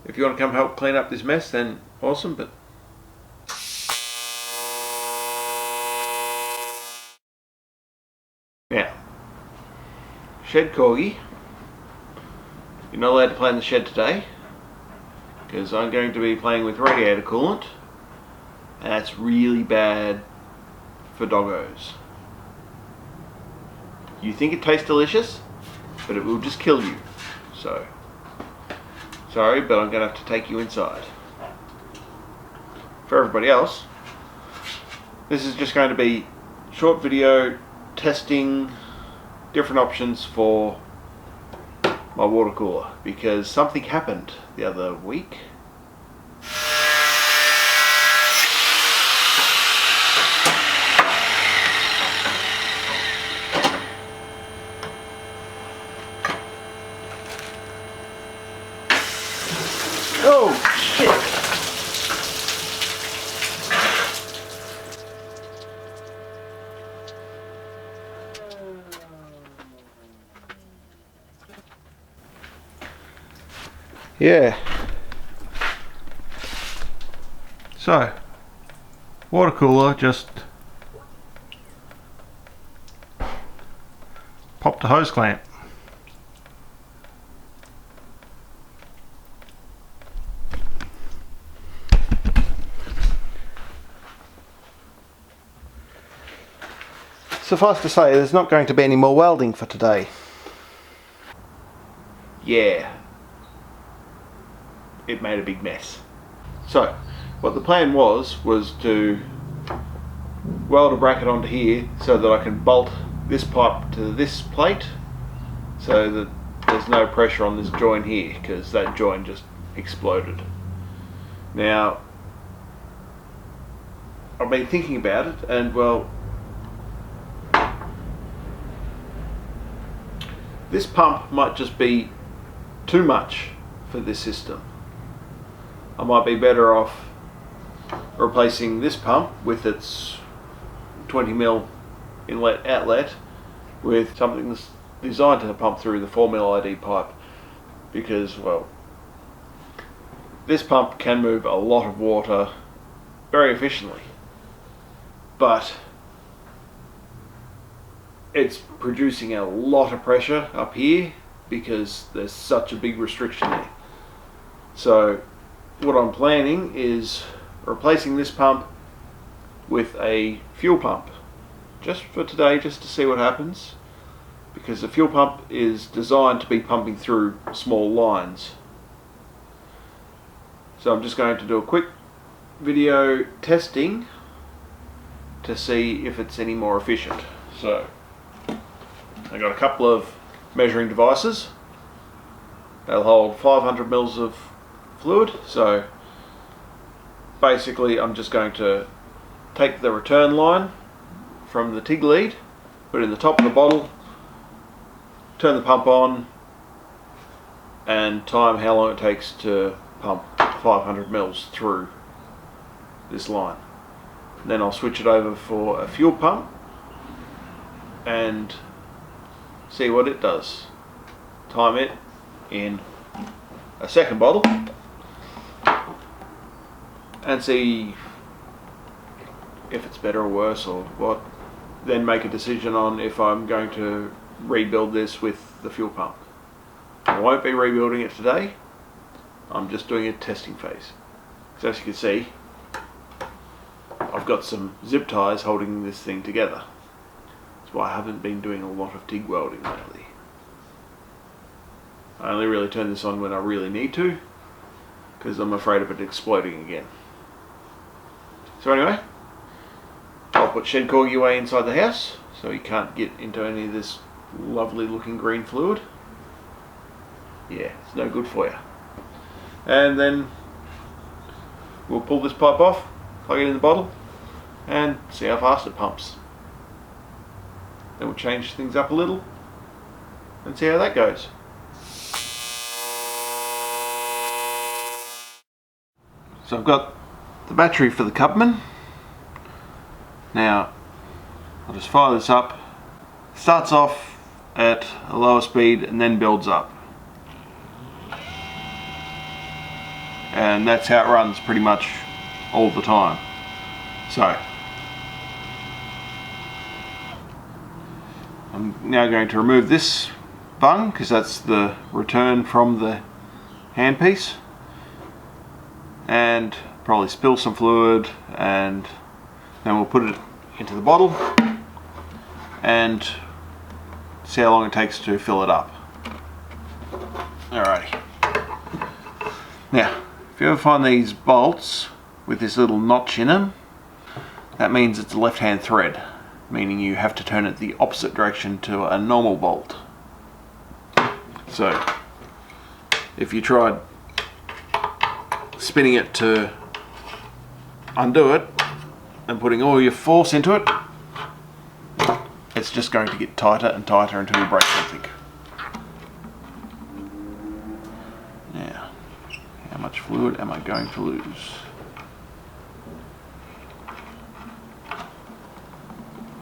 If you want to come help clean up this mess, then awesome, but now, shed corgi, you're not allowed to play in the shed today because I'm going to be playing with radiator coolant, and that's really bad for doggos. You think it tastes delicious, but it will just kill you. So, sorry, but I'm going to have to take you inside. For everybody else, this is just going to be short video testing different options for my water cooler, because something happened the other week. Oh shit! Yeah. So, water cooler just popped a hose clamp. Suffice to say, there's not going to be any more welding for today. Yeah. It made a big mess. So, what the plan was to weld a bracket onto here so that I can bolt this pipe to this plate so that there's no pressure on this joint here, because that joint just exploded. Now, I've been thinking about it, and well, this pump might just be too much for this system. I might be better off replacing this pump with its 20mm inlet outlet with something that's designed to pump through the 4mm ID pipe, because, well, this pump can move a lot of water very efficiently, but it's producing a lot of pressure up here because there's such a big restriction there. So what I'm planning is replacing this pump with a fuel pump just for today, just to see what happens, because the fuel pump is designed to be pumping through small lines. So I'm just going to do a quick video testing to see if it's any more efficient. So I got a couple of measuring devices. They'll hold 500 mils of fluid. So basically I'm just going to take the return line from the TIG lead, put it in the top of the bottle, turn the pump on, and time how long it takes to pump 500 mils through this line. Then I'll switch it over for a fuel pump and see what it does. Time it in a second bottle and see if it's better or worse or what. Then make a decision on if I'm going to rebuild this with the fuel pump. I won't be rebuilding it today. I'm just doing a testing phase. So as you can see, I've got some zip ties holding this thing together. That's why I haven't been doing a lot of TIG welding lately. I only really turn this on when I really need to, because I'm afraid of it exploding again. So anyway, I'll put shed corgi away inside the house so he can't get into any of this lovely looking green fluid. Yeah, it's no good for you. And then we'll pull this pipe off, plug it in the bottle, and see how fast it pumps. Then we'll change things up a little and see how that goes. So I've got the battery for the Cubman. Now I'll just fire this up. It starts off at a lower speed and then builds up. and that's how it runs pretty much all the time. So I'm now going to remove this bung because that's the return from the handpiece, and probably spill some fluid, and then we'll put it into the bottle and see how long it takes to fill it up. Alrighty. Now, if you ever find these bolts with this little notch in them, that means it's a left-hand thread, meaning you have to turn it the opposite direction to a normal bolt. So, if you tried spinning it to undo it and putting all your force into it, it's just going to get tighter and tighter until you break something. Now, how much fluid am I going to lose?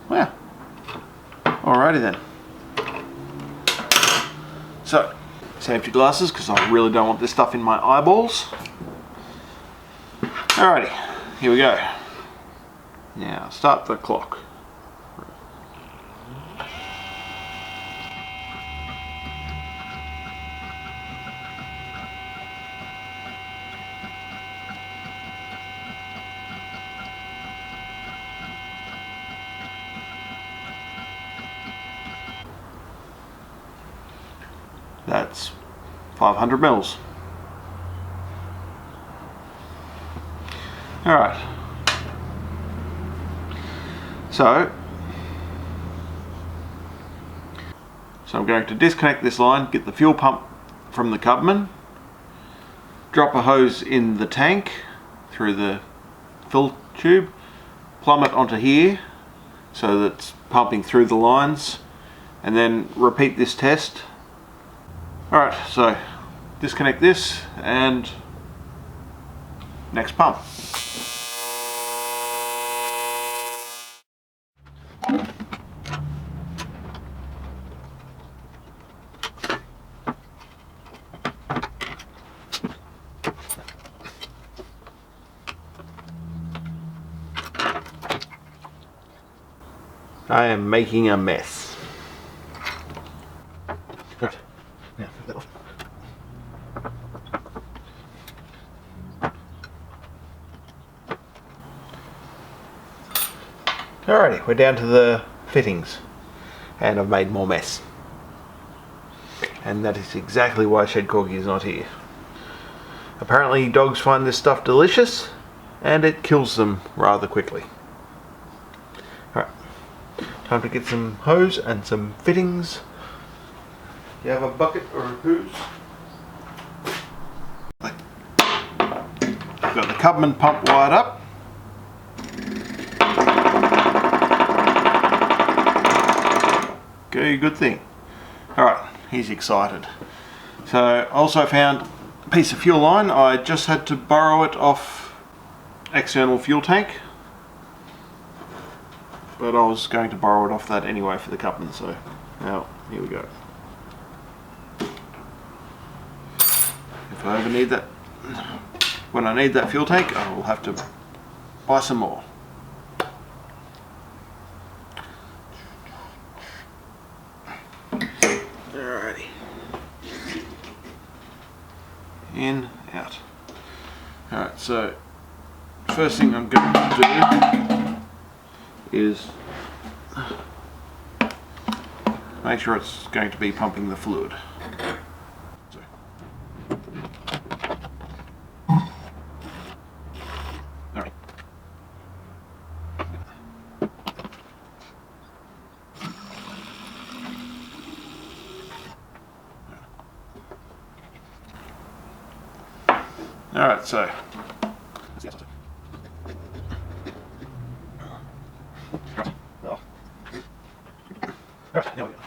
Well, alrighty then. So, safety glasses, because I really don't want this stuff in my eyeballs. Alrighty, here we go. Now, start the clock. That's 500 mils. Alright. So I'm going to disconnect this line, get the fuel pump from the Cubman, drop a hose in the tank through the fill tube, plumb it onto here so that it's pumping through the lines, and then repeat this test. Alright, so disconnect this and next pump. I am making a mess. Right. Now, put that off. Alrighty, we're down to the fittings, and I've made more mess. And that is exactly why Shed Corgi is not here. Apparently dogs find this stuff delicious, and it kills them rather quickly. Alright, time to get some hose and some fittings. Do you have a bucket or a hose? I've got the Cubman pump wired up. Okay, good thing. Alright, he's excited. So I also found a piece of fuel line. I just had to borrow it off external fuel tank, but I was going to borrow it off that anyway for the Cubman, so now here we go. If I ever need that, when I need that fuel tank, I will have to buy some more. Alrighty. In, out. Alright, so first thing I'm going to do is make sure it's going to be pumping the fluid. Alright. Alright, so alright, there we go.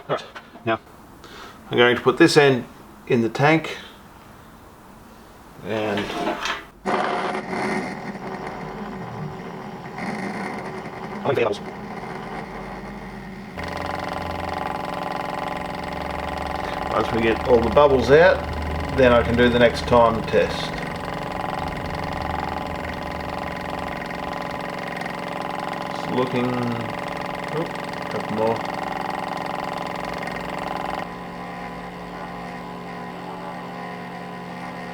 Alright, now I'm going to put this end in the tank and Once we get all the bubbles out, then I can do the next time test. It's looking... oh, a couple more.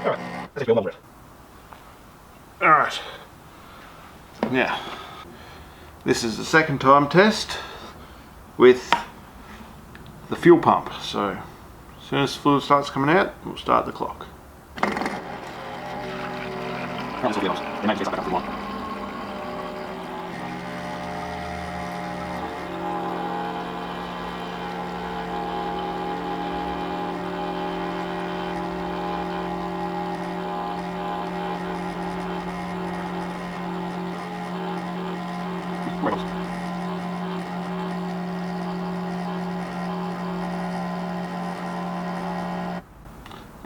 Alright, let's go over. Alright. Now, this is the second time test with the fuel pump. So, as soon as the fluid starts coming out, we'll start the clock.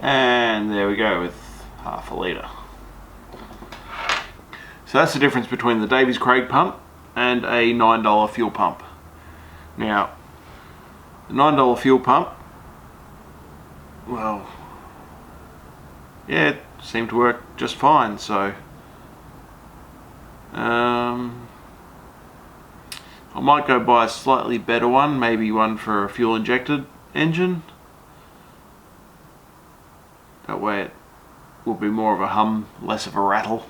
And there we go with half a litre. So that's the difference between the Davies Craig pump and a $9 fuel pump. Now, the $9 fuel pump, well, yeah, it seemed to work just fine. So I might go buy a slightly better one, maybe one for a fuel injected engine. That way it will be more of a hum, less of a rattle.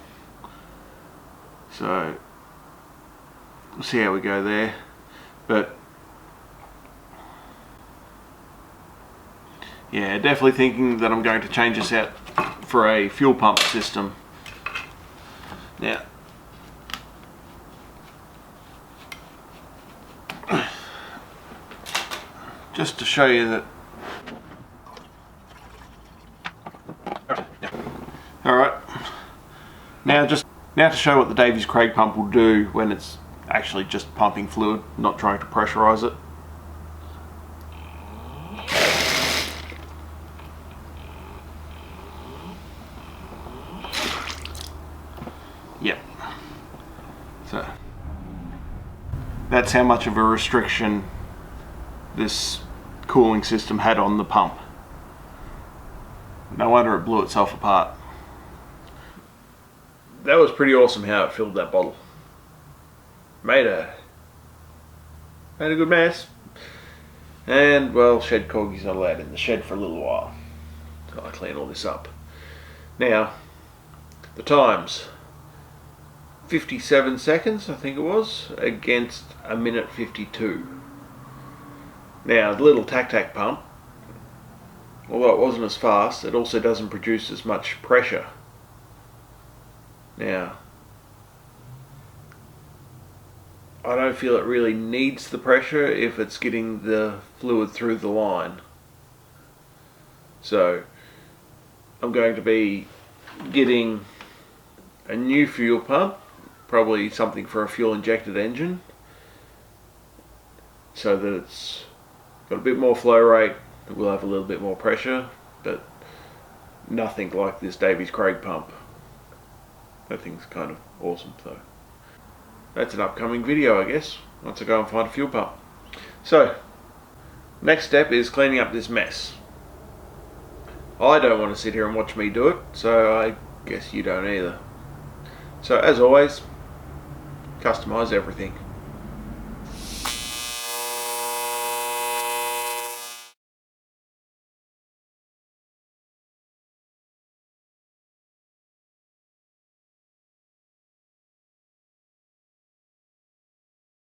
So we'll see how we go there. But yeah, definitely thinking that I'm going to change this out for a fuel pump system. Now, just to show you that. Alright, now to show what the Davies Craig pump will do when it's actually just pumping fluid, not trying to pressurize it. Yep. So that's how much of a restriction this cooling system had on the pump. No wonder it blew itself apart. That was pretty awesome how it filled that bottle. Made a good mess. And well, shed corgi's not allowed in the shed for a little while. So I clean all this up. Now, the times. 57 seconds, I think it was, against a minute 52. Now, the little tac-tac pump, although it wasn't as fast, it also doesn't produce as much pressure. Now, I don't feel it really needs the pressure if it's getting the fluid through the line. So, I'm going to be getting a new fuel pump, probably something for a fuel injected engine, so that it's got a bit more flow rate, it will have a little bit more pressure, but nothing like this Davies Craig pump. That thing's kind of awesome. So that's an upcoming video, I guess, once I go and find a fuel pump. So next step is cleaning up this mess. I don't want to sit here and watch me do it, so I guess you don't either. So as always, customize everything.